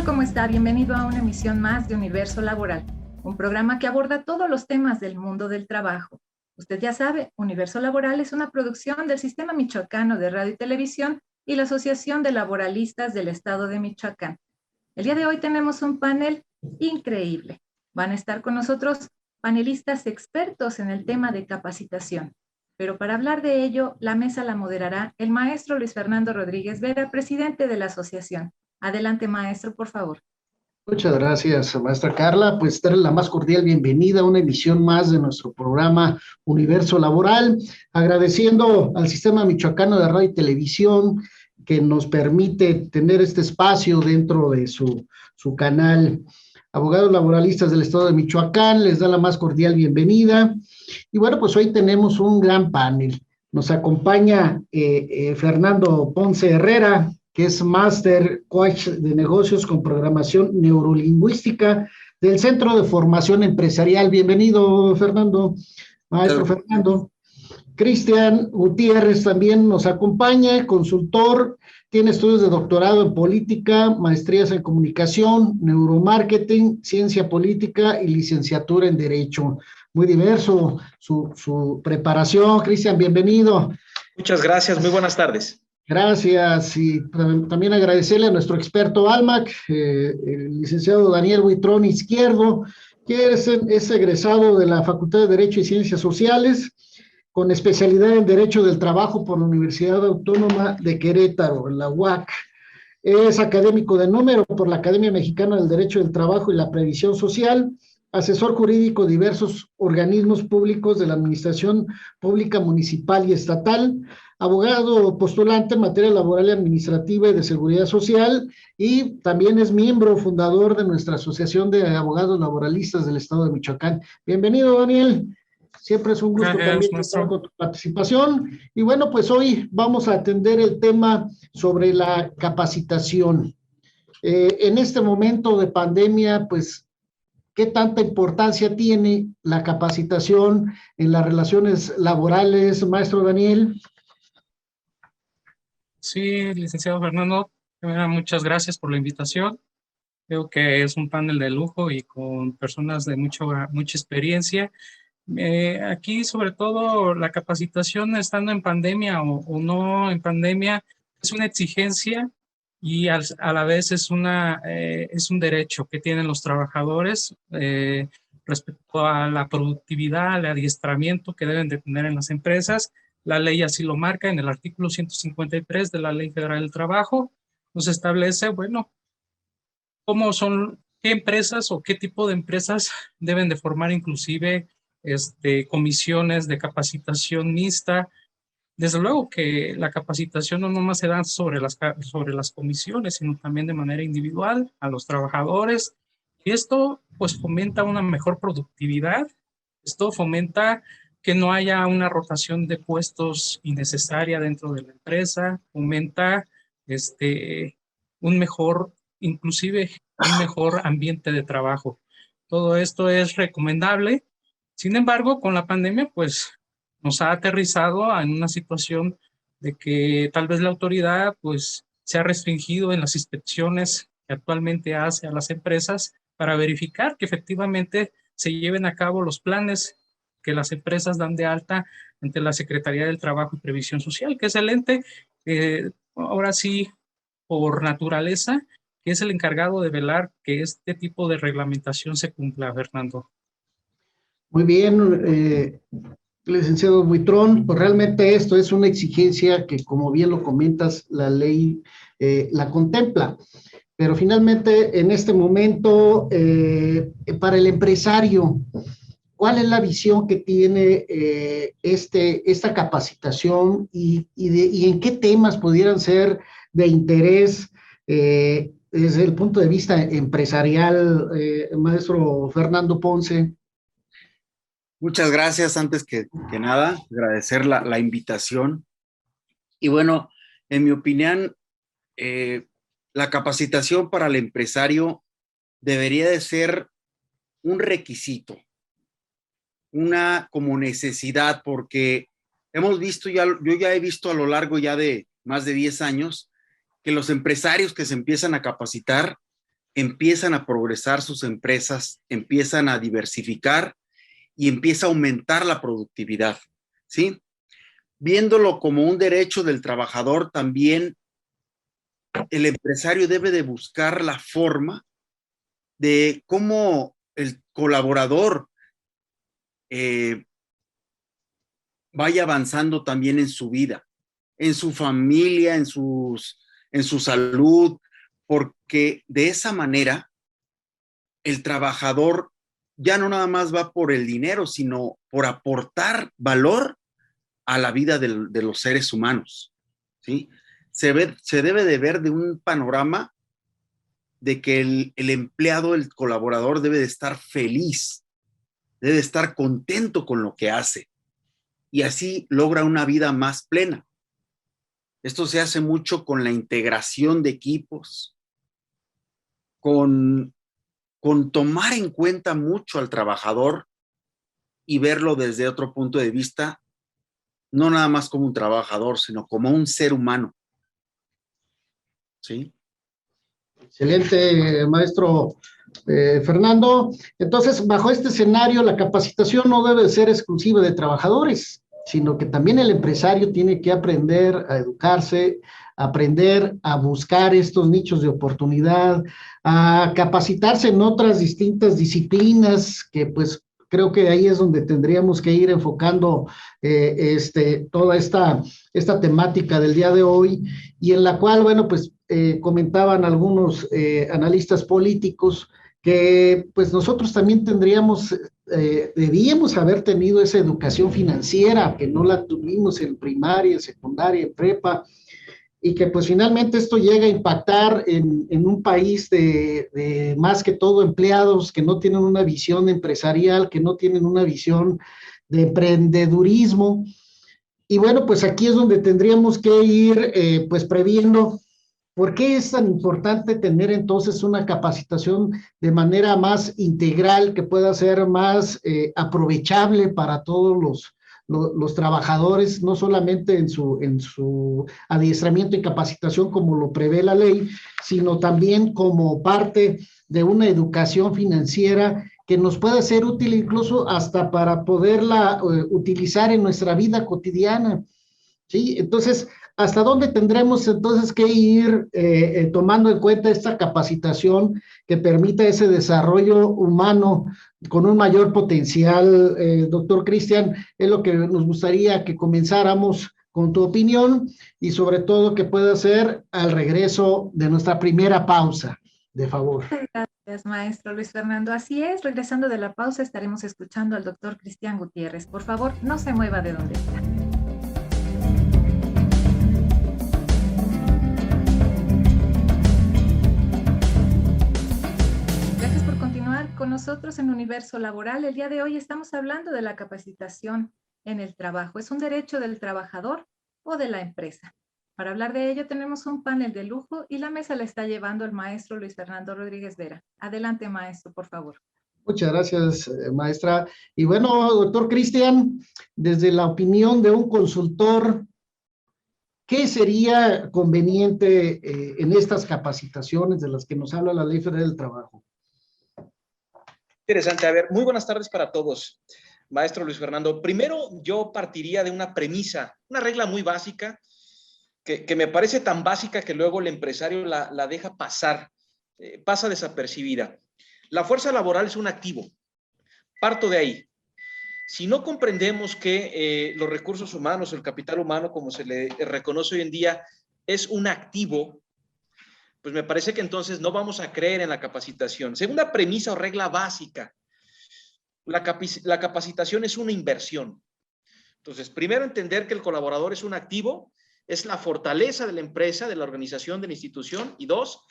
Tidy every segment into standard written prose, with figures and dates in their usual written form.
tal? ¿Cómo está? Bienvenido a una emisión más de Universo Laboral, un programa que aborda todos los temas del mundo del trabajo. Usted ya sabe, Universo Laboral es una producción del Sistema Michoacano de Radio y Televisión y la Asociación de Laboralistas del Estado de Michoacán. El día de hoy tenemos un panel increíble. Van a estar con nosotros panelistas expertos en el tema de capacitación. Pero para hablar de ello, la mesa la moderará el maestro Luis Fernando Rodríguez Vera, presidente de la asociación. Adelante, maestro, por favor. Muchas gracias, maestra Carla. Pues darle la más cordial bienvenida a una emisión más de nuestro programa Universo Laboral, agradeciendo al Sistema Michoacano de Radio y Televisión que nos permite tener este espacio dentro de su canal. Abogados laboralistas del Estado de Michoacán, les da la más cordial bienvenida. Y bueno, pues hoy tenemos un gran panel. Nos acompaña Fernando Ponce Herrera, que es Máster Coach de Negocios con Programación Neurolingüística del Centro de Formación Empresarial. Bienvenido, Fernando, maestro Fernando. Cristian Gutiérrez también nos acompaña, consultor, tiene estudios de doctorado en política, maestrías en comunicación, neuromarketing, ciencia política y licenciatura en Derecho. Muy diverso su preparación. Cristian, bienvenido. Muchas gracias, muy buenas tardes. Gracias, y también agradecerle a nuestro experto ALMAC, el licenciado Daniel Buitrón Izquierdo, que es egresado de la Facultad de Derecho y Ciencias Sociales, con especialidad en Derecho del Trabajo por la Universidad Autónoma de Querétaro, la UAC. Es académico de número por la Academia Mexicana del Derecho del Trabajo y la Previsión Social, asesor jurídico de diversos organismos públicos de la Administración Pública Municipal y Estatal, abogado postulante en materia laboral y administrativa y de seguridad social, y también es miembro fundador de nuestra Asociación de Abogados Laboralistas del Estado de Michoacán. Bienvenido, Daniel. Siempre es un gusto también estar con tu participación. Y bueno, pues hoy vamos a atender el tema sobre la capacitación. En este momento de pandemia, pues, ¿qué tanta importancia tiene la capacitación en las relaciones laborales, maestro Daniel? Sí, licenciado Fernando, muchas gracias por la invitación. Creo que es un panel de lujo y con personas de mucha experiencia. Aquí, sobre todo, la capacitación estando en pandemia o no en pandemia es una exigencia y a la vez es un derecho que tienen los trabajadores respecto a la productividad, al adiestramiento que deben de tener en las empresas. La ley así lo marca en el artículo 153 de la Ley Federal del Trabajo. Nos establece, bueno, qué empresas o qué tipo de empresas deben de formar inclusive comisiones de capacitación mixta. Desde luego que la capacitación no nomás se da sobre las comisiones, sino también de manera individual a los trabajadores. Y esto pues fomenta una mejor productividad. Esto fomenta que no haya una rotación de puestos innecesaria dentro de la empresa, fomenta inclusive un mejor ambiente de trabajo. Todo esto es recomendable. Sin embargo, con la pandemia, pues nos ha aterrizado en una situación de que tal vez la autoridad pues se ha restringido en las inspecciones que actualmente hace a las empresas para verificar que efectivamente se lleven a cabo los planes que las empresas dan de alta ante la Secretaría del Trabajo y Previsión Social, que es el ente, ahora sí, por naturaleza, que es el encargado de velar que este tipo de reglamentación se cumpla, Fernando. Muy bien, licenciado Buitrón, pues realmente esto es una exigencia que, como bien lo comentas, la ley la contempla. Pero finalmente, en este momento, para el empresario, ¿cuál es la visión que tiene esta capacitación y en qué temas pudieran ser de interés desde el punto de vista empresarial, maestro Fernando Ponce? Muchas gracias. Antes que nada, agradecer la invitación. Y bueno, en mi opinión, la capacitación para el empresario debería de ser un requisito, una como necesidad, porque hemos visto yo ya he visto a lo largo ya de más de 10 años que los empresarios que se empiezan a capacitar empiezan a progresar sus empresas, empiezan a diversificar y empieza a aumentar la productividad, ¿sí? Viéndolo como un derecho del trabajador, también el empresario debe de buscar la forma de cómo el colaborador vaya avanzando también en su vida, en su familia, en su salud, porque de esa manera el trabajador ya no nada más va por el dinero, sino por aportar valor a la vida de los seres humanos, ¿sí? Se debe de ver de un panorama de que el empleado, el colaborador debe de estar feliz, debe de estar contento con lo que hace y así logra una vida más plena. Esto se hace mucho con la integración de equipos, con tomar en cuenta mucho al trabajador y verlo desde otro punto de vista, no nada más como un trabajador, sino como un ser humano. ¿Sí? Excelente, maestro Fernando. Entonces, bajo este escenario, la capacitación no debe ser exclusiva de trabajadores, sino que también el empresario tiene que aprender a educarse, aprender a buscar estos nichos de oportunidad, a capacitarse en otras distintas disciplinas que pues creo que ahí es donde tendríamos que ir enfocando toda esta temática del día de hoy y en la cual, bueno, pues comentaban algunos analistas políticos que pues nosotros también debíamos haber tenido esa educación financiera, que no la tuvimos en primaria, en secundaria, en prepa, y que pues finalmente esto llega a impactar en un país de más que todo empleados que no tienen una visión empresarial, que no tienen una visión de emprendedurismo. Y bueno, pues aquí es donde tendríamos que ir pues previendo. ¿Por qué es tan importante tener entonces una capacitación de manera más integral que pueda ser más aprovechable para todos los trabajadores, no solamente en su adiestramiento y capacitación como lo prevé la ley, sino también como parte de una educación financiera que nos pueda ser útil incluso hasta para poderla utilizar en nuestra vida cotidiana? ¿Sí? Entonces, ¿hasta dónde tendremos entonces que ir tomando en cuenta esta capacitación que permita ese desarrollo humano con un mayor potencial? Doctor Cristian, es lo que nos gustaría que comenzáramos con tu opinión y sobre todo que pueda ser al regreso de nuestra primera pausa, de favor. Gracias, maestro Luis Fernando. Así es, regresando de la pausa estaremos escuchando al doctor Cristian Gutiérrez. Por favor, no se mueva de donde está. Con nosotros en Universo Laboral. El día de hoy estamos hablando de la capacitación en el trabajo. ¿Es un derecho del trabajador o de la empresa? Para hablar de ello tenemos un panel de lujo y la mesa la está llevando el maestro Luis Fernando Rodríguez Vera. Adelante, maestro, por favor. Muchas gracias, maestra. Y bueno, doctor Cristian, desde la opinión de un consultor, ¿qué sería conveniente en estas capacitaciones de las que nos habla la Ley Federal del Trabajo? Interesante. A ver, muy buenas tardes para todos, maestro Luis Fernando. Primero, yo partiría de una premisa, una regla muy básica, que me parece tan básica que luego el empresario la deja pasar, pasa desapercibida. La fuerza laboral es un activo. Parto de ahí. Si no comprendemos que los recursos humanos, el capital humano, como se le reconoce hoy en día, es un activo, pues me parece que entonces no vamos a creer en la capacitación. Segunda premisa o regla básica, la capacitación es una inversión. Entonces, primero entender que el colaborador es un activo, es la fortaleza de la empresa, de la organización, de la institución. Y dos,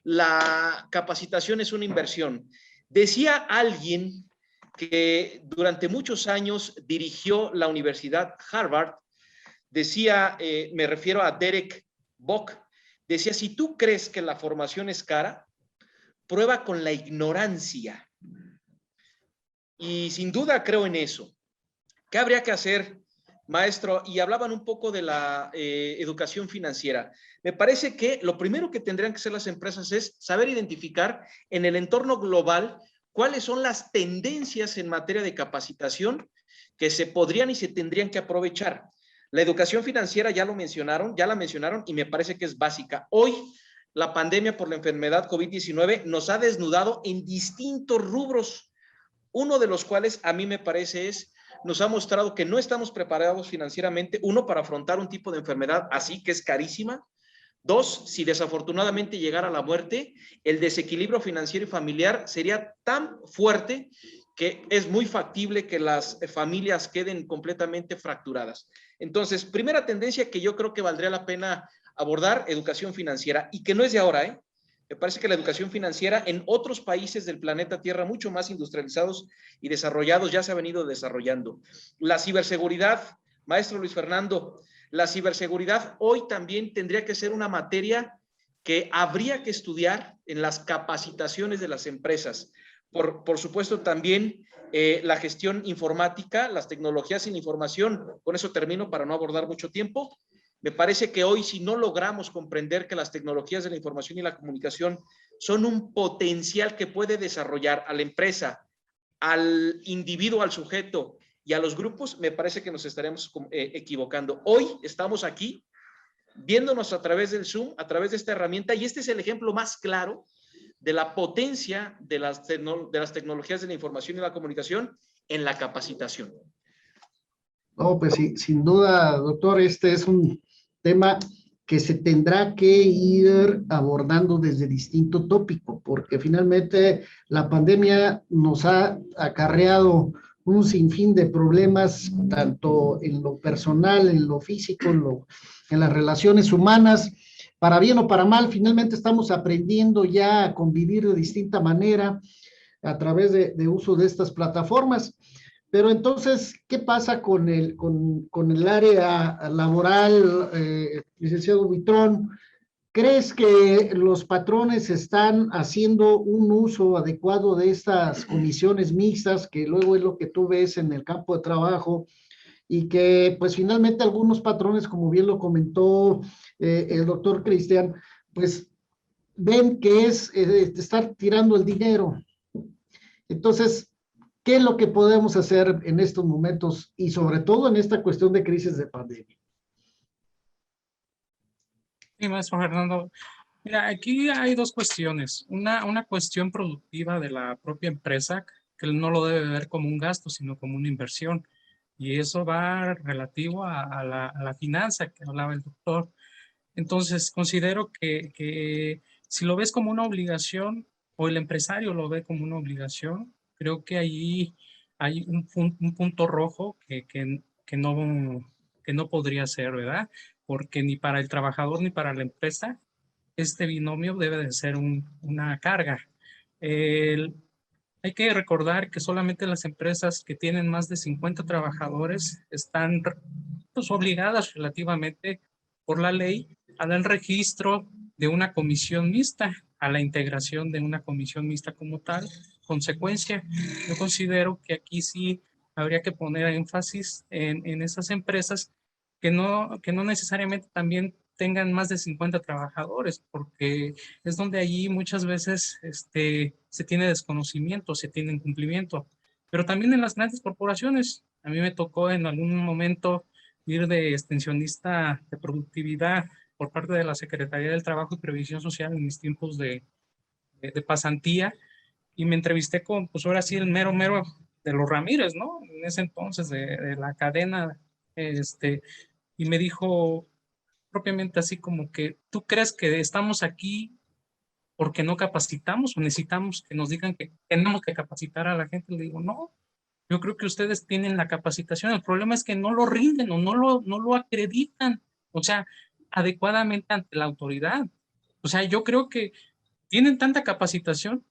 la capacitación es una inversión. Decía alguien que durante muchos años dirigió la Universidad Harvard, decía, me refiero a Derek Bock, decía, si tú crees que la formación es cara, prueba con la ignorancia. Y sin duda creo en eso. ¿Qué habría que hacer? maestro, y hablaban un poco de la educación financiera. Me parece que lo primero que tendrían que hacer las empresas es saber identificar en el entorno global cuáles son las tendencias en materia de capacitación que se podrían y se tendrían que aprovechar. La educación financiera ya la mencionaron y me parece que es básica. Hoy, la pandemia por la enfermedad COVID-19 nos ha desnudado en distintos rubros, uno de los cuales a mí me parece nos ha mostrado que no estamos preparados financieramente, uno, para afrontar un tipo de enfermedad así que es carísima. Dos, si desafortunadamente llegara la muerte, el desequilibrio financiero y familiar sería tan fuerte que es muy factible que las familias queden completamente fracturadas. Entonces, primera tendencia que yo creo que valdría la pena abordar, educación financiera, y que no es de ahora, ¿eh? Me parece que la educación financiera en otros países del planeta Tierra, mucho más industrializados y desarrollados, ya se ha venido desarrollando. La ciberseguridad, maestro Luis Fernando, la ciberseguridad hoy también tendría que ser una materia que habría que estudiar en las capacitaciones de las empresas. Por supuesto, también la gestión informática, las tecnologías sin información. Con eso termino para no abordar mucho tiempo. Me parece que hoy, si no logramos comprender que las tecnologías de la información y la comunicación son un potencial que puede desarrollar a la empresa, al individuo, al sujeto y a los grupos, me parece que nos estaremos equivocando. Hoy estamos aquí viéndonos a través del Zoom, a través de esta herramienta, y este es el ejemplo más claro de la potencia de las tecnologías de la información y la comunicación en la capacitación. No, pues sí, sin duda, doctor, este es un tema que se tendrá que ir abordando desde distinto tópico, porque finalmente la pandemia nos ha acarreado un sinfín de problemas, tanto en lo personal, en lo físico, en las relaciones humanas, para bien o para mal. Finalmente estamos aprendiendo ya a convivir de distinta manera a través de uso de estas plataformas. Pero entonces, ¿qué pasa con el área laboral, licenciado Buitrón? ¿Crees que los patrones están haciendo un uso adecuado de estas comisiones mixtas, que luego es lo que tú ves en el campo de trabajo, y que pues finalmente algunos patrones, como bien lo comentó el doctor Cristian, pues ven que es estar tirando el dinero? Entonces, ¿qué es lo que podemos hacer en estos momentos y sobre todo en esta cuestión de crisis de pandemia? Sí, maestro Fernando. Mira, aquí hay dos cuestiones. Una cuestión productiva de la propia empresa, que no lo debe ver como un gasto, sino como una inversión. Y eso va relativo a la finanza que hablaba el doctor. Entonces, considero que si lo ves como una obligación o el empresario lo ve como una obligación, creo que ahí hay un punto rojo que no podría ser, ¿verdad? Porque ni para el trabajador ni para la empresa este binomio debe de ser una carga. Hay que recordar que solamente las empresas que tienen más de 50 trabajadores están pues, obligadas relativamente por la ley a dar registro de una comisión mixta, a la integración de una comisión mixta como tal. Consecuencia, yo considero que aquí sí habría que poner énfasis en esas empresas que no necesariamente también tengan más de 50 trabajadores, porque es donde allí muchas veces se tiene desconocimiento, se tiene incumplimiento. Pero también en las grandes corporaciones, a mí me tocó en algún momento ir de extensionista de productividad por parte de la Secretaría del Trabajo y Previsión Social en mis tiempos de pasantía, y me entrevisté con, pues ahora sí, el mero de los Ramírez, ¿no? En ese entonces de la cadena, y me dijo propiamente así como que, ¿tú crees que estamos aquí porque no capacitamos o necesitamos que nos digan que tenemos que capacitar a la gente? Le digo, no, yo creo que ustedes tienen la capacitación, el problema es que no lo rinden o no lo acreditan, o sea, adecuadamente ante la autoridad. O sea, yo creo que tienen tanta capacitación,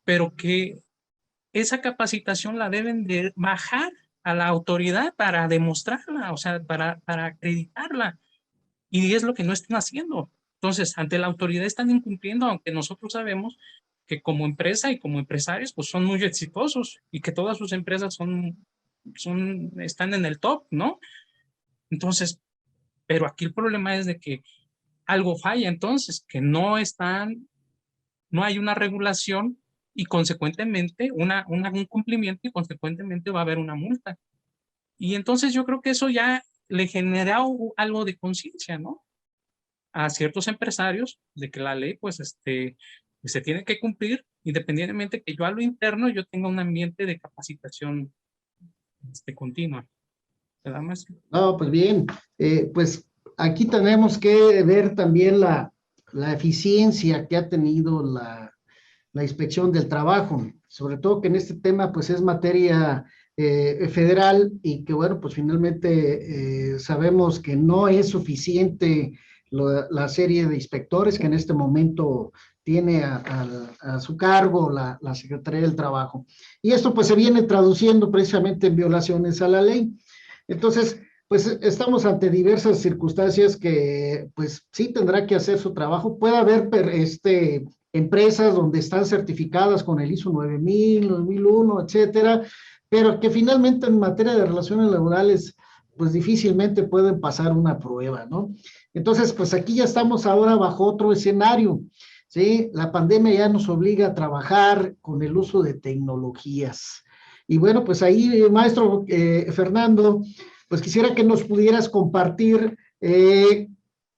pero que esa capacitación la deben de bajar a la autoridad para demostrarla, o sea, para acreditarla. Y es lo que no están haciendo. Entonces, ante la autoridad están incumpliendo, aunque nosotros sabemos que como empresa y como empresarios, pues son muy exitosos y que todas sus empresas están en el top, ¿no? Entonces, pero aquí el problema es de que algo falla, entonces, que no hay una regulación y consecuentemente un cumplimiento y consecuentemente va a haber una multa. Y entonces yo creo que eso ya le genera algo de conciencia, ¿no? A ciertos empresarios de que la ley, pues, pues se tiene que cumplir, independientemente que yo a lo interno yo tenga un ambiente de capacitación continua. ¿Verdad, maestro? No, pues bien, pues aquí tenemos que ver también la eficiencia que ha tenido la inspección del trabajo, sobre todo que en este tema pues es materia federal y que bueno, pues finalmente sabemos que no es suficiente la serie de inspectores que en este momento tiene a su cargo la Secretaría del Trabajo. Y esto pues se viene traduciendo precisamente en violaciones a la ley. Entonces, pues estamos ante diversas circunstancias que pues sí tendrá que hacer su trabajo. Puede haber empresas donde están certificadas con el ISO 9000, 9001, etcétera, pero que finalmente en materia de relaciones laborales pues difícilmente pueden pasar una prueba, ¿no? Entonces, pues aquí ya estamos ahora bajo otro escenario, ¿sí? La pandemia ya nos obliga a trabajar con el uso de tecnologías. Y bueno, pues ahí, maestro Fernando, pues quisiera que nos pudieras compartir,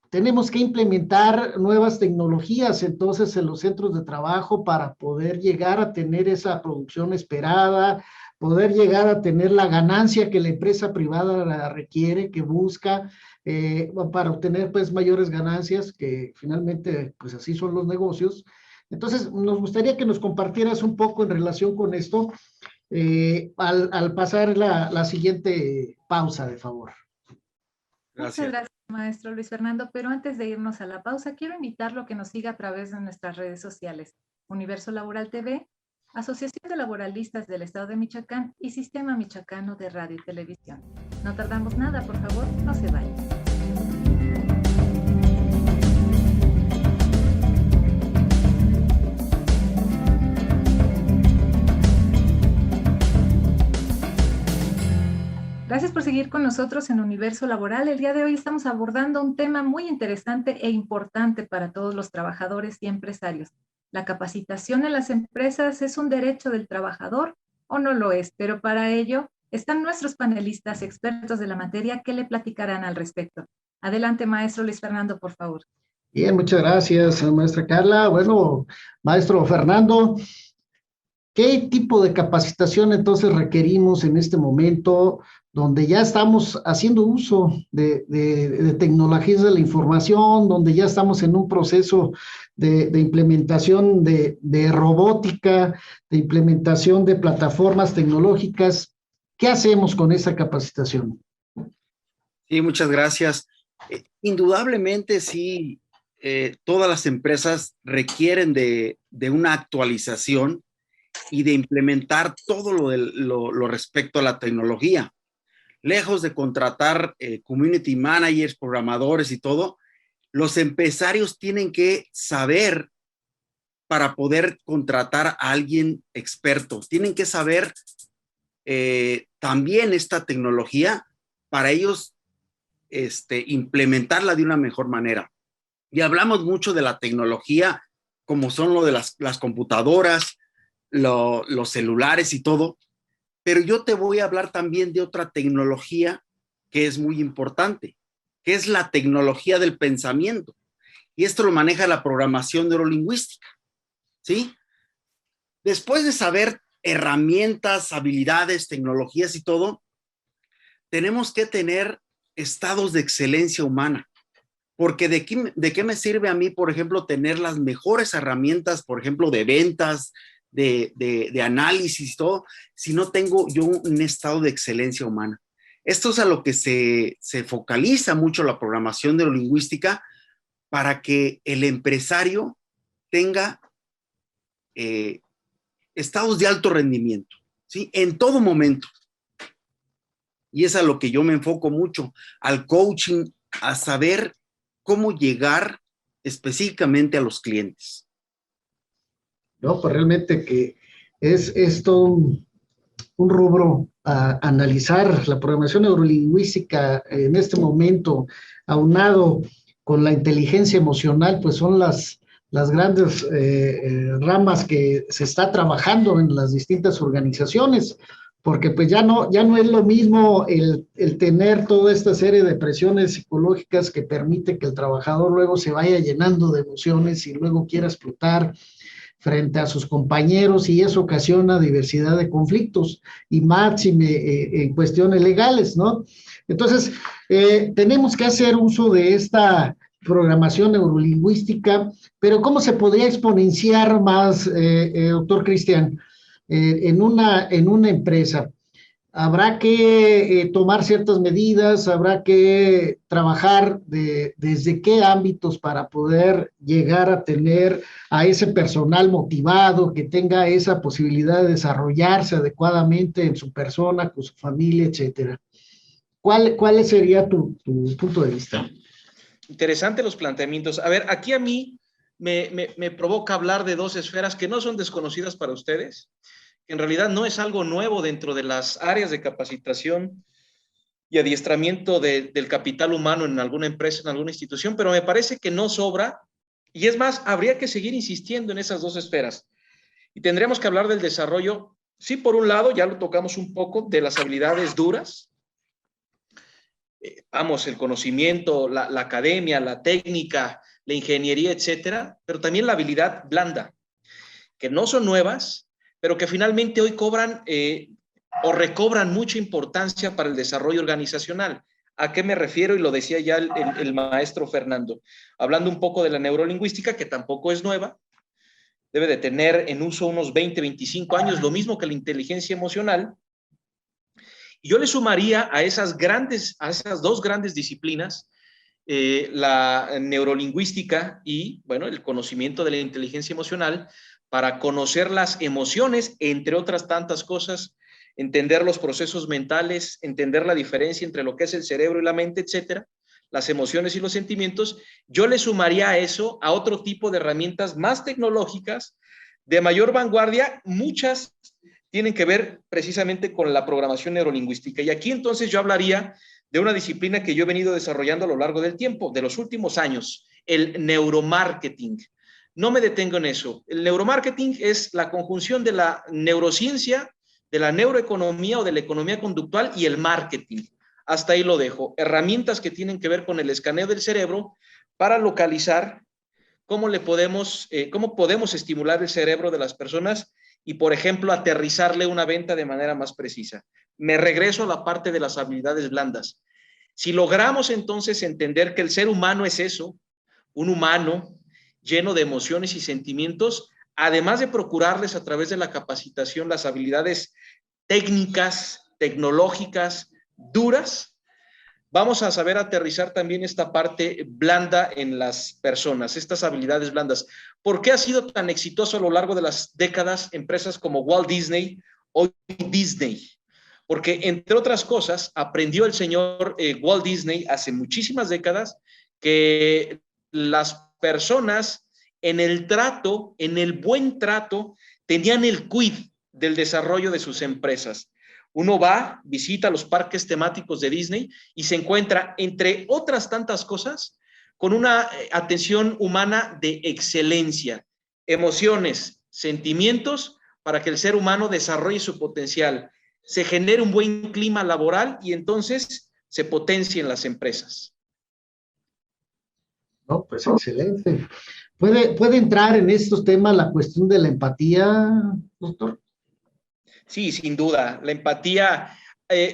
tenemos que implementar nuevas tecnologías entonces en los centros de trabajo para poder llegar a tener esa producción esperada, poder llegar a tener la ganancia que la empresa privada la requiere, que busca, para obtener pues mayores ganancias, que finalmente pues así son los negocios. Entonces, nos gustaría que nos compartieras un poco en relación con esto, al pasar la siguiente pausa, de favor. Gracias. Muchas gracias, maestro Luis Fernando. Pero antes de irnos a la pausa, quiero invitarlo a que nos siga a través de nuestras redes sociales: Universo Laboral TV, Asociación de Laboralistas del Estado de Michoacán y Sistema Michoacano de Radio y Televisión. No tardamos nada, por favor, no se vayan. Gracias por seguir con nosotros en Universo Laboral. El día de hoy estamos abordando un tema muy interesante e importante para todos los trabajadores y empresarios. ¿La capacitación en las empresas es un derecho del trabajador o no lo es? Pero para ello están nuestros panelistas expertos de la materia que le platicarán al respecto. Adelante, maestro Luis Fernando, por favor. Bien, muchas gracias, maestra Carla. Bueno, maestro Fernando, ¿qué tipo de capacitación entonces requerimos en este momento donde ya estamos haciendo uso de tecnologías de la información, donde ya estamos en un proceso de implementación de robótica, de implementación de plataformas tecnológicas? ¿Qué hacemos con esa capacitación? Sí, muchas gracias. Indudablemente sí, todas las empresas requieren de una actualización y de implementar todo lo respecto a la tecnología. Lejos de contratar community managers, programadores y todo, los empresarios tienen que saber para poder contratar a alguien experto. Tienen que saber también esta tecnología para ellos implementarla de una mejor manera. Y hablamos mucho de la tecnología, como son lo de las computadoras, los celulares y todo, pero yo te voy a hablar también de otra tecnología que es muy importante, que es la tecnología del pensamiento. Y esto lo maneja la programación neurolingüística, ¿sí? Después de saber herramientas, habilidades, tecnologías y todo, tenemos que tener estados de excelencia humana. Porque ¿de qué me sirve a mí, por ejemplo, tener las mejores herramientas, por ejemplo, de ventas, de análisis y todo, si no tengo yo un estado de excelencia humana? Esto es a lo que se focaliza mucho la programación neurolingüística, para que el empresario tenga estados de alto rendimiento, ¿sí? En todo momento. Y es a lo que yo me enfoco mucho, al coaching, a saber cómo llegar específicamente a los clientes. No, pues realmente que es todo un rubro a analizar. La programación neurolingüística en este momento, aunado con la inteligencia emocional, pues son las grandes ramas que se está trabajando en las distintas organizaciones, porque pues ya no es lo mismo el tener toda esta serie de presiones psicológicas que permite que el trabajador luego se vaya llenando de emociones y luego quiera explotar frente a sus compañeros, y eso ocasiona diversidad de conflictos y máxime en cuestiones legales, ¿no? Entonces, tenemos que hacer uso de esta programación neurolingüística, pero ¿cómo se podría exponenciar más, doctor Cristian, en una empresa? Habrá que tomar ciertas medidas, habrá que trabajar desde qué ámbitos para poder llegar a tener a ese personal motivado, que tenga esa posibilidad de desarrollarse adecuadamente en su persona, con su familia, etcétera. ¿Cuál sería tu punto de vista? Interesante los planteamientos. A ver, aquí a mí me provoca hablar de dos esferas que no son desconocidas para ustedes. En realidad no es algo nuevo dentro de las áreas de capacitación y adiestramiento del capital humano en alguna empresa, en alguna institución, pero me parece que no sobra, y es más, habría que seguir insistiendo en esas dos esferas. Y tendríamos que hablar del desarrollo, sí, por un lado, ya lo tocamos un poco, de las habilidades duras, vamos, el conocimiento, la academia, la técnica, la ingeniería, etcétera, pero también la habilidad blanda, que no son nuevas, pero que finalmente hoy cobran o recobran mucha importancia para el desarrollo organizacional. ¿A qué me refiero? Y lo decía ya el maestro Fernando, hablando un poco de la neurolingüística, que tampoco es nueva, debe de tener en uso unos 20, 25 años, lo mismo que la inteligencia emocional. Y yo le sumaría a esas dos grandes disciplinas, la neurolingüística y, bueno, el conocimiento de la inteligencia emocional, para conocer las emociones, entre otras tantas cosas, entender los procesos mentales, entender la diferencia entre lo que es el cerebro y la mente, etcétera, las emociones y los sentimientos. Yo le sumaría a eso a otro tipo de herramientas más tecnológicas, de mayor vanguardia. Muchas tienen que ver precisamente con la programación neurolingüística. Y aquí entonces yo hablaría de una disciplina que yo he venido desarrollando a lo largo del tiempo, de los últimos años, el neuromarketing. No me detengo en eso. El neuromarketing es la conjunción de la neurociencia, de la neuroeconomía o de la economía conductual y el marketing. Hasta ahí lo dejo. Herramientas que tienen que ver con el escaneo del cerebro para localizar cómo podemos estimular el cerebro de las personas y, por ejemplo, aterrizarle una venta de manera más precisa. Me regreso a la parte de las habilidades blandas. Si logramos entonces entender que el ser humano es eso, un humano lleno de emociones y sentimientos, además de procurarles a través de la capacitación las habilidades técnicas, tecnológicas, duras, vamos a saber aterrizar también esta parte blanda en las personas, estas habilidades blandas. ¿Por qué ha sido tan exitoso a lo largo de las décadas empresas como Walt Disney, hoy Disney? Porque, entre otras cosas, aprendió el señor Walt Disney hace muchísimas décadas que las personas en el trato, en el buen trato, tenían el quid del desarrollo de sus empresas. Uno va, visita los parques temáticos de Disney y se encuentra, entre otras tantas cosas, con una atención humana de excelencia, emociones, sentimientos, para que el ser humano desarrolle su potencial, se genere un buen clima laboral y entonces se potencien las empresas. No, pues excelente. ¿Puede entrar en estos temas la cuestión de la empatía, doctor? Sí, sin duda. La empatía,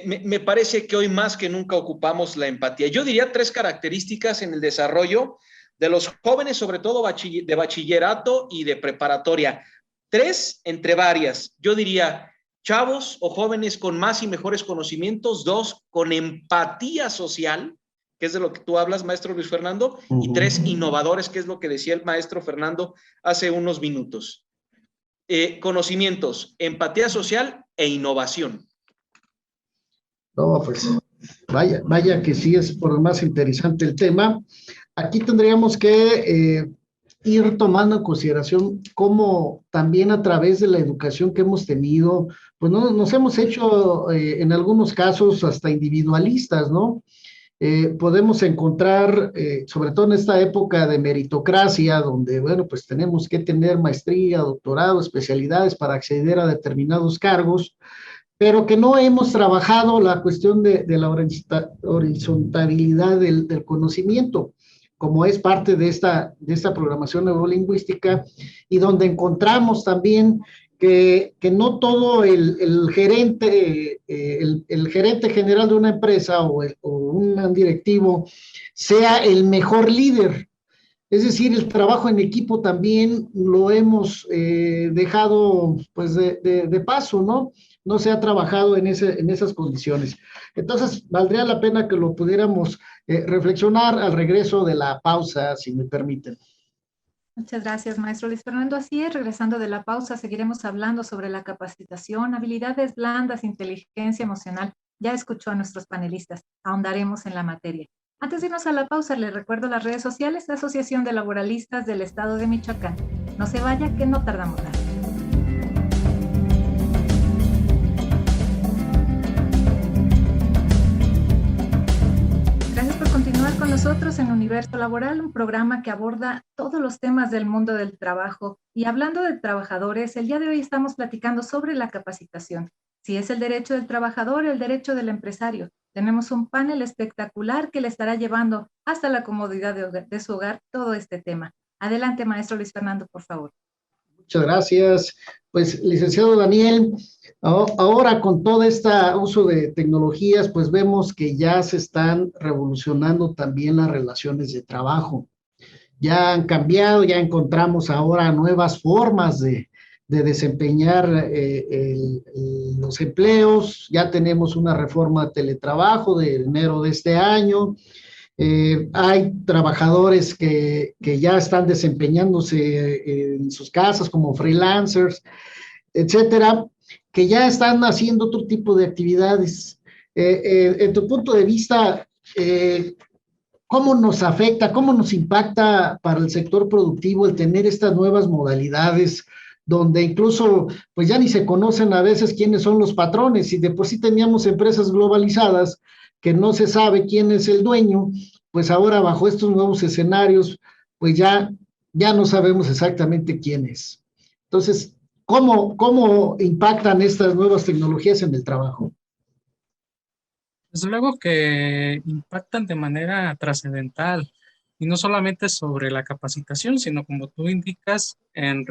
me parece que hoy más que nunca ocupamos la empatía. Yo diría 3 características en el desarrollo de los jóvenes, sobre todo de bachillerato y de preparatoria. 3 entre varias. Yo diría chavos o jóvenes con más y mejores conocimientos. 2, con empatía social, que es de lo que tú hablas, maestro Luis Fernando. Y 3, innovadores, que es lo que decía el maestro Fernando hace unos minutos. Conocimientos, empatía social e innovación. No, pues vaya que sí es por lo más interesante el tema. Aquí tendríamos que ir tomando en consideración cómo también a través de la educación que hemos tenido, pues no, nos hemos hecho en algunos casos hasta individualistas, ¿no? Podemos encontrar, sobre todo en esta época de meritocracia, donde, bueno, pues tenemos que tener maestría, doctorado, especialidades para acceder a determinados cargos, pero que no hemos trabajado la cuestión de la horizontalidad del conocimiento, como es parte de esta programación neurolingüística, y donde encontramos también que no todo el gerente, el gerente general de una empresa o un directivo sea el mejor líder. Es decir, el trabajo en equipo también lo hemos dejado pues de paso, ¿no? No se ha trabajado en esas condiciones. Entonces, valdría la pena que lo pudiéramos reflexionar al regreso de la pausa, si me permiten. Muchas gracias, maestro Luis Fernando. Así es, regresando de la pausa, seguiremos hablando sobre la capacitación, habilidades blandas, inteligencia emocional. Ya escuchó a nuestros panelistas, ahondaremos en la materia. Antes de irnos a la pausa, les recuerdo las redes sociales, la Asociación de Laboralistas del Estado de Michoacán. No se vaya, que no tardamos nada. Gracias por continuar con nosotros en Universo Laboral, un programa que aborda todos los temas del mundo del trabajo. Y hablando de trabajadores, el día de hoy estamos platicando sobre la capacitación. Si es el derecho del trabajador, el derecho del empresario. Tenemos un panel espectacular que le estará llevando hasta la comodidad de su hogar todo este tema. Adelante, maestro Luis Fernando, por favor. Muchas gracias. Pues, licenciado Daniel, ahora con todo este uso de tecnologías, pues vemos que ya se están revolucionando también las relaciones de trabajo. Ya han cambiado, ya encontramos ahora nuevas formas de desempeñar los empleos. Ya tenemos una reforma de teletrabajo de enero de este año. Hay trabajadores que ya están desempeñándose en sus casas como freelancers, etcétera, que ya están haciendo otro tipo de actividades. En tu punto de vista, ¿cómo nos afecta, cómo nos impacta para el sector productivo el tener estas nuevas modalidades, donde incluso pues ya ni se conocen a veces quiénes son los patrones, y de por sí teníamos empresas globalizadas que no se sabe quién es el dueño, pues ahora bajo estos nuevos escenarios, pues ya no sabemos exactamente quién es. Entonces, ¿cómo impactan estas nuevas tecnologías en el trabajo? Desde luego que impactan de manera trascendental, y no solamente sobre la capacitación, sino como tú indicas, en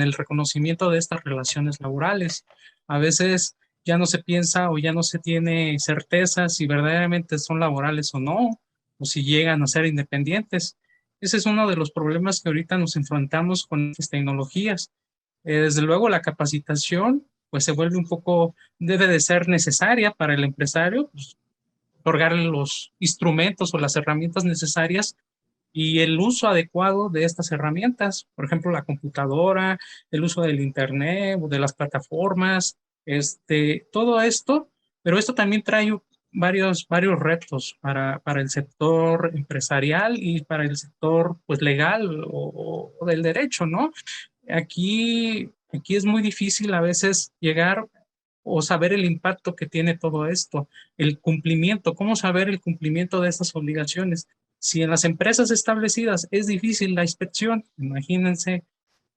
el reconocimiento de estas relaciones laborales. A veces ya no se piensa o ya no se tiene certeza si verdaderamente son laborales o no, o si llegan a ser independientes. Ese es uno de los problemas que ahorita nos enfrentamos con estas tecnologías. Desde luego la capacitación pues se vuelve un poco, debe de ser necesaria para el empresario, pues, otorgarle los instrumentos o las herramientas necesarias y el uso adecuado de estas herramientas, por ejemplo, la computadora, el uso del internet, de las plataformas, todo esto, pero esto también trae varios retos para el sector empresarial y para el sector pues legal o del derecho, ¿no? Aquí es muy difícil a veces llegar o saber el impacto que tiene todo esto, el cumplimiento, cómo saber el cumplimiento de estas obligaciones. Si en las empresas establecidas es difícil la inspección, imagínense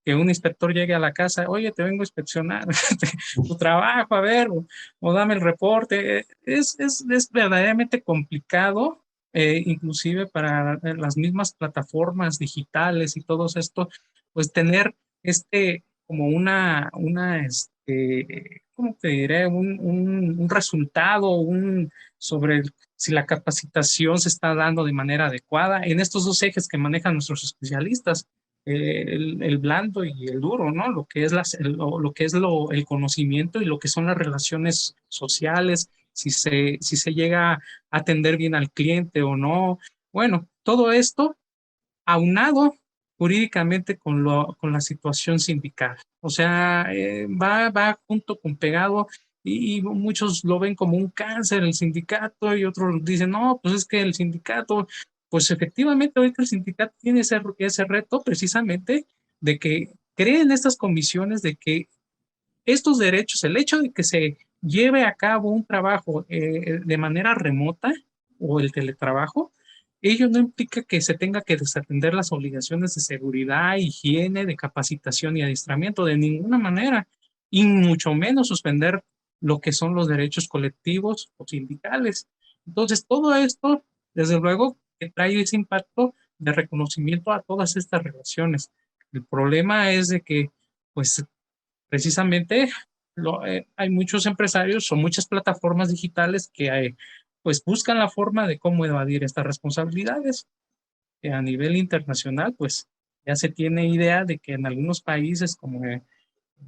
que un inspector llegue a la casa, oye, te vengo a inspeccionar tu trabajo, a ver, o dame el reporte. Es verdaderamente complicado, inclusive para las mismas plataformas digitales y todo esto, pues tener como ¿cómo te diré? Un resultado, sobre si la capacitación se está dando de manera adecuada en estos dos ejes que manejan nuestros especialistas, el blando y el duro, ¿no? Lo que es el conocimiento y lo que son las relaciones sociales, si se llega a atender bien al cliente o no. Bueno, todo esto aunado jurídicamente con la situación sindical. O sea, va junto con pegado, y muchos lo ven como un cáncer el sindicato, y otros dicen, no, pues es que el sindicato pues efectivamente ahorita el sindicato tiene ese reto precisamente de que creen estas comisiones, de que estos derechos, el hecho de que se lleve a cabo un trabajo de manera remota o el teletrabajo, ello no implica que se tenga que desatender las obligaciones de seguridad, higiene, de capacitación y adiestramiento de ninguna manera, y mucho menos suspender lo que son los derechos colectivos o sindicales. Entonces, todo esto, desde luego, que trae ese impacto de reconocimiento a todas estas relaciones. El problema es de que, pues, precisamente hay muchos empresarios o muchas plataformas digitales que pues buscan la forma de cómo evadir estas responsabilidades. A nivel internacional, pues ya se tiene idea de que en algunos países como en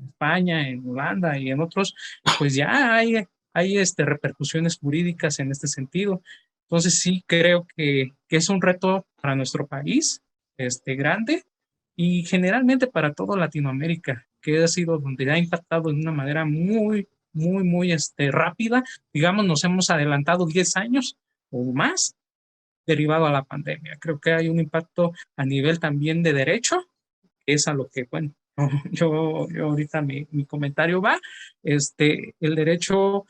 España, en Holanda y en otros, pues ya hay repercusiones jurídicas en este sentido. Entonces sí creo que es un reto para nuestro país, grande, y generalmente para toda Latinoamérica, que ha sido donde ha impactado de una manera muy rápida. Digamos, nos hemos adelantado 10 años o más derivado a la pandemia. Creo que hay un impacto a nivel también de derecho, que es a lo que, bueno, yo ahorita mi comentario va, el derecho,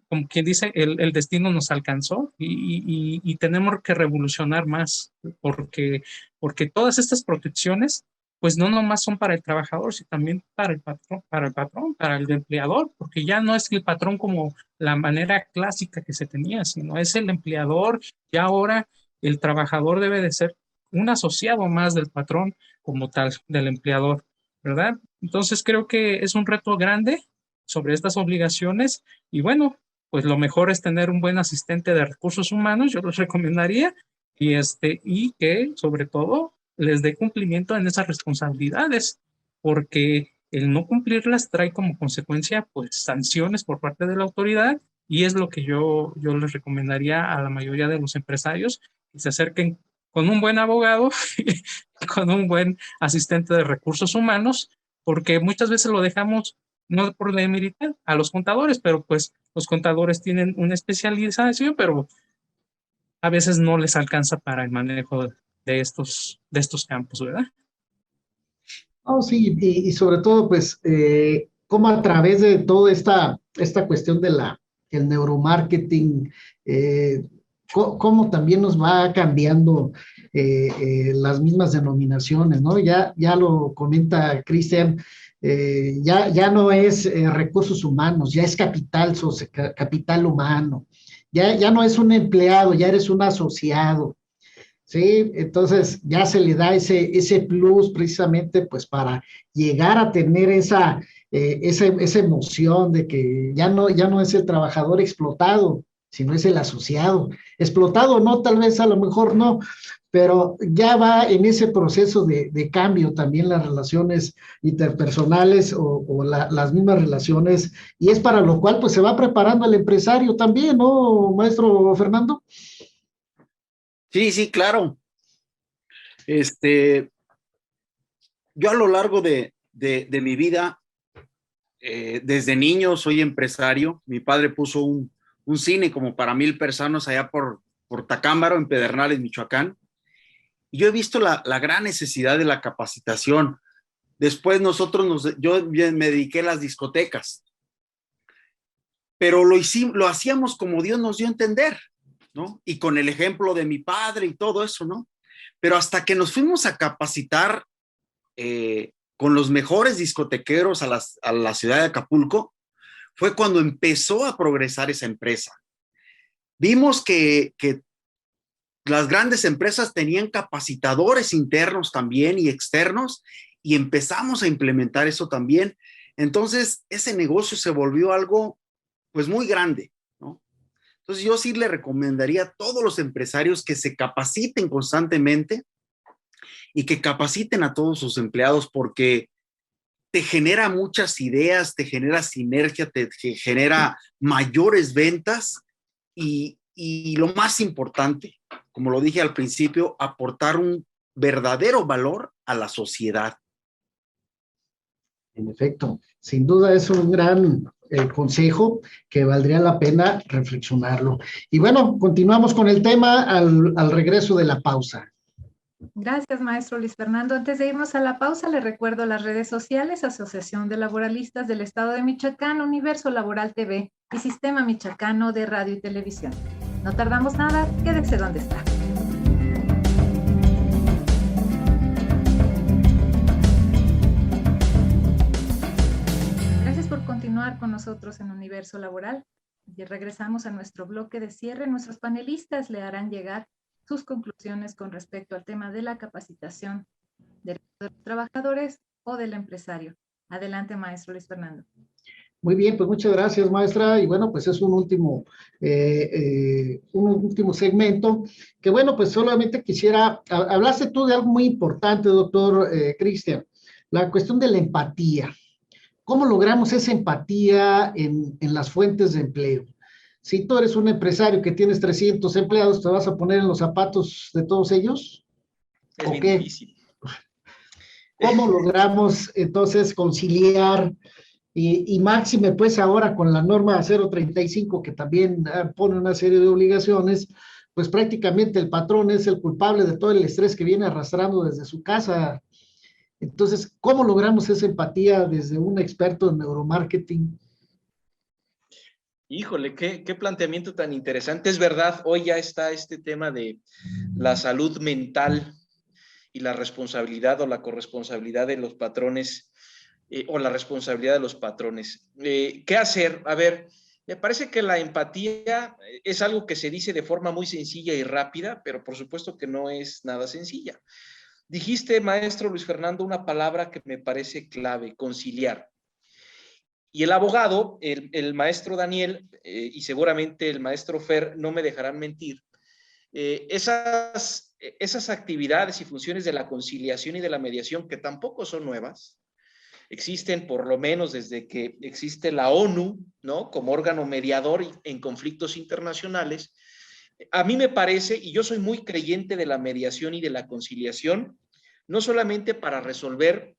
como quien dice, el destino nos alcanzó y tenemos que revolucionar más, porque todas estas protecciones, pues no nomás son para el trabajador, sino también para el patrón, para el empleador, porque ya no es el patrón como la manera clásica que se tenía, sino es el empleador, y ahora el trabajador debe de ser un asociado más del patrón como tal, del empleador, ¿verdad? Entonces creo que es un reto grande sobre estas obligaciones y bueno, pues lo mejor es tener un buen asistente de recursos humanos, yo los recomendaría, y que sobre todo les dé cumplimiento en esas responsabilidades, porque el no cumplirlas trae como consecuencia pues sanciones por parte de la autoridad y es lo que yo les recomendaría a la mayoría de los empresarios que se acerquen con un buen abogado, con un buen asistente de recursos humanos, porque muchas veces lo dejamos no por demeritar a los contadores, pero pues los contadores tienen una especialización, pero a veces no les alcanza para el manejo de estos campos, ¿verdad? Oh, sí, y sobre todo, pues, cómo a través de toda esta cuestión de el neuromarketing, cómo también nos va cambiando las mismas denominaciones, ¿no? Ya lo comenta Cristian, ya no es recursos humanos, ya es capital humano, ya no es un empleado, ya eres un asociado. Sí, entonces ya se le da ese plus precisamente pues para llegar a tener esa emoción de que ya no es el trabajador explotado, sino es el asociado. Explotado no, tal vez a lo mejor no, pero ya va en ese proceso de cambio también las relaciones interpersonales o las mismas relaciones, y es para lo cual pues se va preparando el empresario también, ¿no, maestro Fernando? Sí, claro. Yo a lo largo de mi vida, desde niño soy empresario. Mi padre puso un cine como para 1,000 personas allá por Tacámbaro, en Pedernales, Michoacán. Y yo he visto la gran necesidad de la capacitación. Después yo me dediqué a las discotecas, pero lo hacíamos como Dios nos dio a entender, ¿no? Y con el ejemplo de mi padre y todo eso, ¿no? Pero hasta que nos fuimos a capacitar con los mejores discotequeros a la ciudad de Acapulco, fue cuando empezó a progresar esa empresa. Vimos que las grandes empresas tenían capacitadores internos también y externos, y empezamos a implementar eso también. Entonces, ese negocio se volvió algo pues muy grande, ¿no? Entonces, yo sí le recomendaría a todos los empresarios que se capaciten constantemente y que capaciten a todos sus empleados, porque te genera muchas ideas, te genera sinergia, te genera mayores ventas y lo más importante, como lo dije al principio, aportar un verdadero valor a la sociedad. En efecto, sin duda es un gran consejo que valdría la pena reflexionarlo. Y bueno, continuamos con el tema al regreso de la pausa. Gracias, maestro Luis Fernando. Antes de irnos a la pausa, le recuerdo las redes sociales: Asociación de Laboralistas del Estado de Michoacán, Universo Laboral TV y Sistema Michoacano de Radio y Televisión. No tardamos nada, quédese donde está. Gracias por continuar con nosotros en Universo Laboral. Y regresamos a nuestro bloque de cierre. Nuestros panelistas le harán llegar sus conclusiones con respecto al tema de la capacitación de los trabajadores o del empresario. Adelante, maestro Luis Fernando. Muy bien, pues muchas gracias, maestra. Y bueno, pues es un último segmento que, bueno, pues solamente quisiera, hablaste tú de algo muy importante, doctor Cristian, la cuestión de la empatía. ¿Cómo logramos esa empatía en las fuentes de empleo? Si tú eres un empresario que tienes 300 empleados, ¿te vas a poner en los zapatos de todos ellos? Es bien difícil. ¿Cómo logramos entonces conciliar? Y máxime, pues ahora con la norma 035, que también pone una serie de obligaciones, pues prácticamente el patrón es el culpable de todo el estrés que viene arrastrando desde su casa. Entonces, ¿cómo logramos esa empatía desde un experto en neuromarketing? Híjole, qué planteamiento tan interesante. Es verdad, hoy ya está este tema de la salud mental y la responsabilidad o la corresponsabilidad de los patrones o la responsabilidad de los patrones. ¿Qué hacer? A ver, me parece que la empatía es algo que se dice de forma muy sencilla y rápida, pero por supuesto que no es nada sencilla. Dijiste, maestro Luis Fernando, una palabra que me parece clave: conciliar. Y el abogado, el maestro Daniel y seguramente el maestro Fer no me dejarán mentir, esas actividades y funciones de la conciliación y de la mediación, que tampoco son nuevas, existen por lo menos desde que existe la ONU, ¿no?, como órgano mediador en conflictos internacionales. A mí me parece, y yo soy muy creyente de la mediación y de la conciliación, no solamente para resolver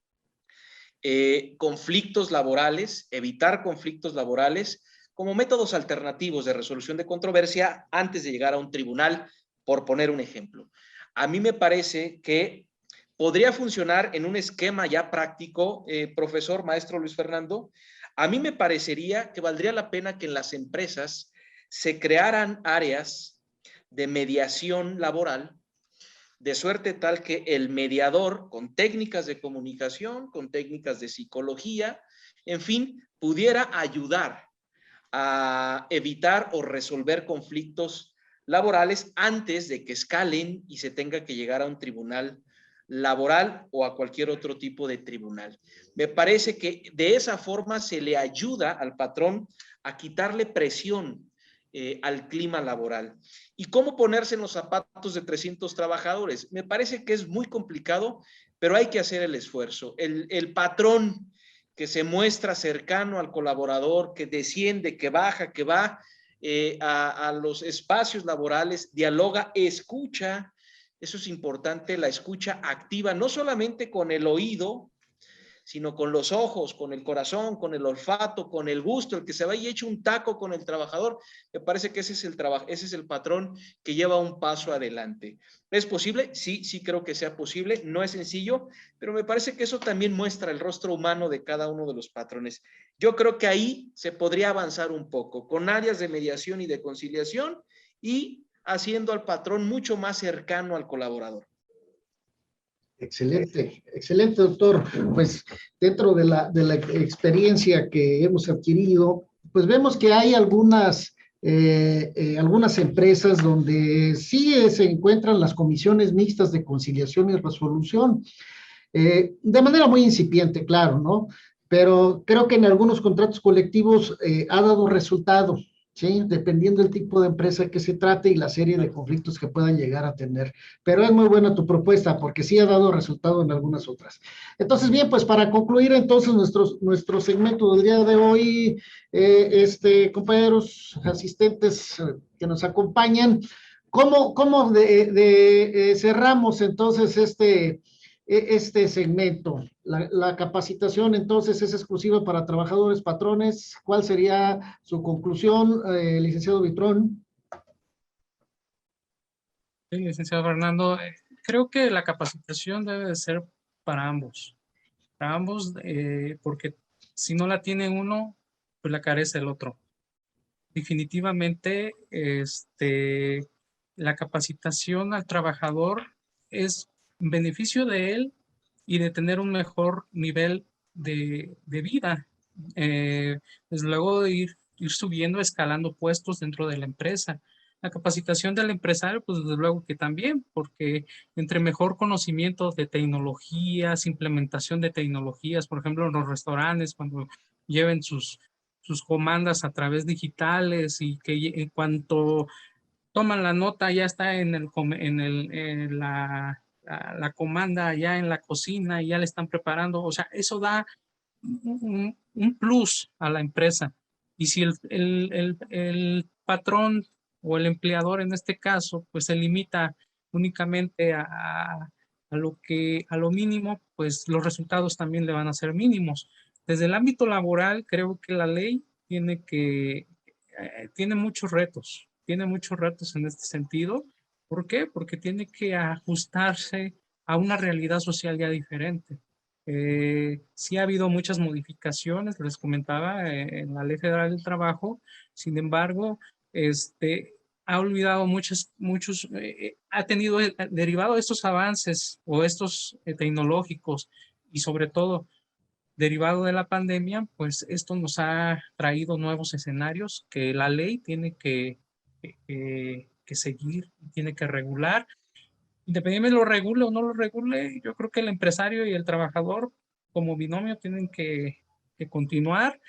conflictos laborales, evitar conflictos laborales, como métodos alternativos de resolución de controversia antes de llegar a un tribunal, por poner un ejemplo. A mí me parece que podría funcionar en un esquema ya práctico, profesor, maestro Luis Fernando. A mí me parecería que valdría la pena que en las empresas se crearan áreas de mediación laboral, de suerte tal que el mediador, con técnicas de comunicación, con técnicas de psicología, en fin, pudiera ayudar a evitar o resolver conflictos laborales antes de que escalen y se tenga que llegar a un tribunal laboral o a cualquier otro tipo de tribunal. Me parece que de esa forma se le ayuda al patrón a quitarle presión al clima laboral. ¿Y cómo ponerse en los zapatos de 300 trabajadores? Me parece que es muy complicado, pero hay que hacer el esfuerzo. El patrón que se muestra cercano al colaborador, que desciende, que baja, que va a los espacios laborales, dialoga, escucha. Eso es importante, la escucha activa, no solamente con el oído, sino con los ojos, con el corazón, con el olfato, con el gusto, el que se va y echa un taco con el trabajador. Me parece que ese es el patrón que lleva un paso adelante. ¿Es posible? Sí, sí creo que sea posible. No es sencillo, pero me parece que eso también muestra el rostro humano de cada uno de los patrones. Yo creo que ahí se podría avanzar un poco, con áreas de mediación y de conciliación y haciendo al patrón mucho más cercano al colaborador. Excelente, excelente, doctor. Pues dentro de la experiencia que hemos adquirido, pues vemos que hay algunas empresas donde sí se encuentran las comisiones mixtas de conciliación y resolución, de manera muy incipiente, claro, ¿no? Pero creo que en algunos contratos colectivos ha dado resultado, ¿sí? Dependiendo del tipo de empresa que se trate y la serie de conflictos que puedan llegar a tener. Pero es muy buena tu propuesta porque sí ha dado resultado en algunas otras. Entonces, bien, pues para concluir entonces nuestro segmento del día de hoy, compañeros asistentes que nos acompañan, ¿cómo cerramos entonces este segmento. La capacitación entonces es exclusiva para trabajadores patrones. ¿Cuál sería su conclusión, licenciado Vitrón? Sí, licenciado Fernando, creo que la capacitación debe de ser para ambos, porque si no la tiene uno, pues la carece el otro. Definitivamente, la capacitación al trabajador es beneficio de él y de tener un mejor nivel de vida. Desde luego de ir subiendo, escalando puestos dentro de la empresa. La capacitación del empresario, pues desde luego que también, porque entre mejor conocimiento de tecnologías, implementación de tecnologías, por ejemplo, en los restaurantes, cuando lleven sus comandas a través digitales y que en cuanto toman la nota ya está en la comanda ya en la cocina y ya le están preparando. O sea, eso da un plus a la empresa. Y si el patrón o el empleador en este caso, pues se limita únicamente a lo mínimo, pues los resultados también le van a ser mínimos. Desde el ámbito laboral, creo que la ley tiene muchos retos en este sentido. ¿Por qué? Porque tiene que ajustarse a una realidad social ya diferente. Sí ha habido muchas modificaciones, les comentaba, en la Ley Federal del Trabajo. Sin embargo, ha olvidado ha tenido derivado estos avances o estos tecnológicos y sobre todo derivado de la pandemia, pues esto nos ha traído nuevos escenarios que la ley tiene que seguir, tiene que regular. Independientemente lo regule o no lo regule, yo creo que el empresario y el trabajador como binomio tienen que continuar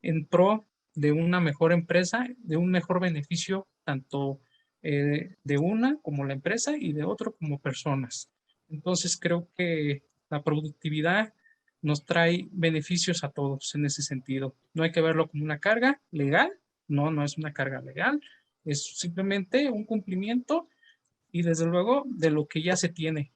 en pro de una mejor empresa, de un mejor beneficio tanto de una como la empresa y de otro como personas. Entonces creo que la productividad nos trae beneficios a todos en ese sentido. No hay que verlo como una carga legal, no es una carga legal, es simplemente un cumplimiento y desde luego de lo que ya se tiene.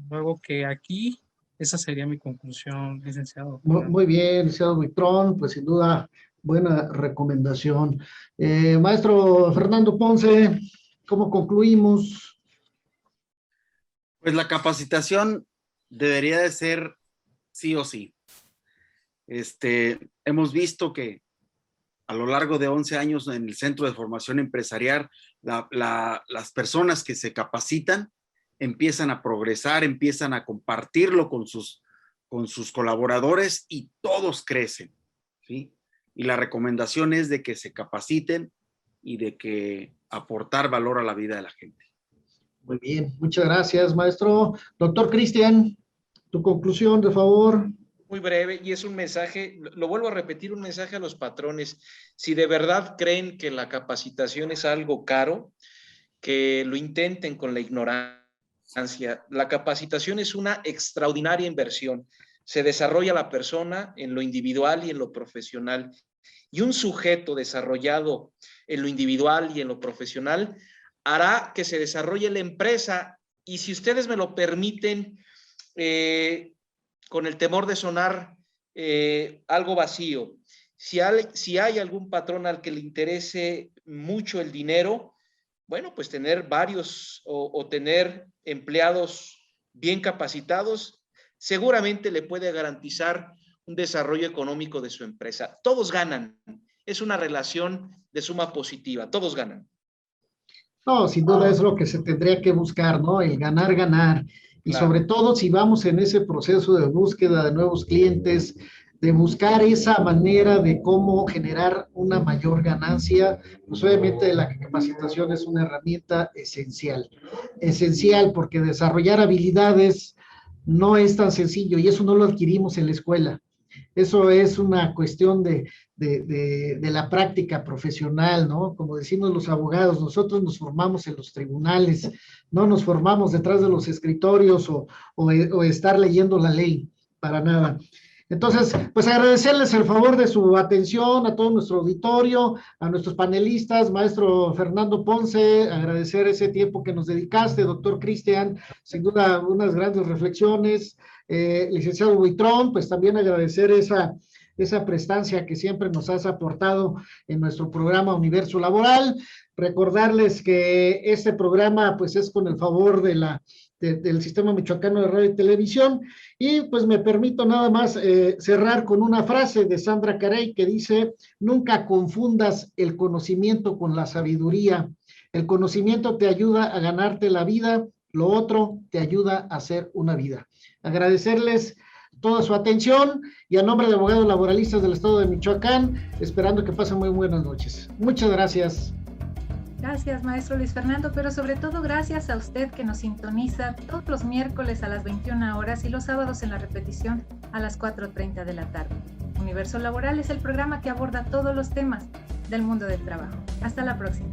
Luego que aquí, esa sería mi conclusión, licenciado. Muy bien, licenciado Buitrón, pues sin duda, buena recomendación. Maestro Fernando Ponce, ¿cómo concluimos? Pues la capacitación debería de ser sí o sí. Hemos visto que a lo largo de 11 años en el Centro de Formación Empresarial, las personas que se capacitan empiezan a progresar, empiezan a compartirlo con sus colaboradores y todos crecen, ¿sí? Y la recomendación es de que se capaciten y de que aportar valor a la vida de la gente. Muy bien, muchas gracias, maestro. Doctor Cristian, tu conclusión, de favor. Muy breve, y es un mensaje, lo vuelvo a repetir, un mensaje a los patrones. Si de verdad creen que la capacitación es algo caro, que lo intenten con la ignorancia. La capacitación es una extraordinaria inversión. Se desarrolla la persona en lo individual y en lo profesional. Y un sujeto desarrollado en lo individual y en lo profesional hará que se desarrolle la empresa. Y si ustedes me lo permiten, con el temor de sonar algo vacío, si hay algún patrón al que le interese mucho el dinero, bueno, pues tener varios o tener empleados bien capacitados seguramente le puede garantizar un desarrollo económico de su empresa. Todos ganan. Es una relación de suma positiva. Todos ganan. No, sin duda es lo que se tendría que buscar, ¿no? El ganar, ganar. Y Claro. sobre todo si vamos en ese proceso de búsqueda de nuevos clientes, de buscar esa manera de cómo generar una mayor ganancia, pues obviamente la capacitación es una herramienta esencial. Esencial porque desarrollar habilidades no es tan sencillo y eso no lo adquirimos en la escuela. Eso es una cuestión de la práctica profesional, ¿no? Como decimos los abogados, nosotros nos formamos en los tribunales, no nos formamos detrás de los escritorios o estar leyendo la ley, para nada. Entonces, pues agradecerles el favor de su atención a todo nuestro auditorio, a nuestros panelistas, maestro Fernando Ponce, agradecer ese tiempo que nos dedicaste, doctor Cristian, sin duda unas grandes reflexiones, licenciado Buitrón, pues también agradecer esa prestancia que siempre nos has aportado en nuestro programa Universo Laboral. Recordarles que este programa pues es con el favor del Sistema Michoacano de Radio y Televisión, y pues me permito nada más cerrar con una frase de Sandra Carey que dice: nunca confundas el conocimiento con la sabiduría. El conocimiento te ayuda a ganarte la vida, lo otro te ayuda a hacer una vida. Agradecerles toda su atención y a nombre de abogados laboralistas del Estado de Michoacán, esperando que pasen muy buenas noches. Muchas gracias. Gracias, maestro Luis Fernando, pero sobre todo gracias a usted que nos sintoniza todos los miércoles a las 21 horas y los sábados en la repetición a las 4:30 de la tarde. Universo Laboral es el programa que aborda todos los temas del mundo del trabajo. Hasta la próxima.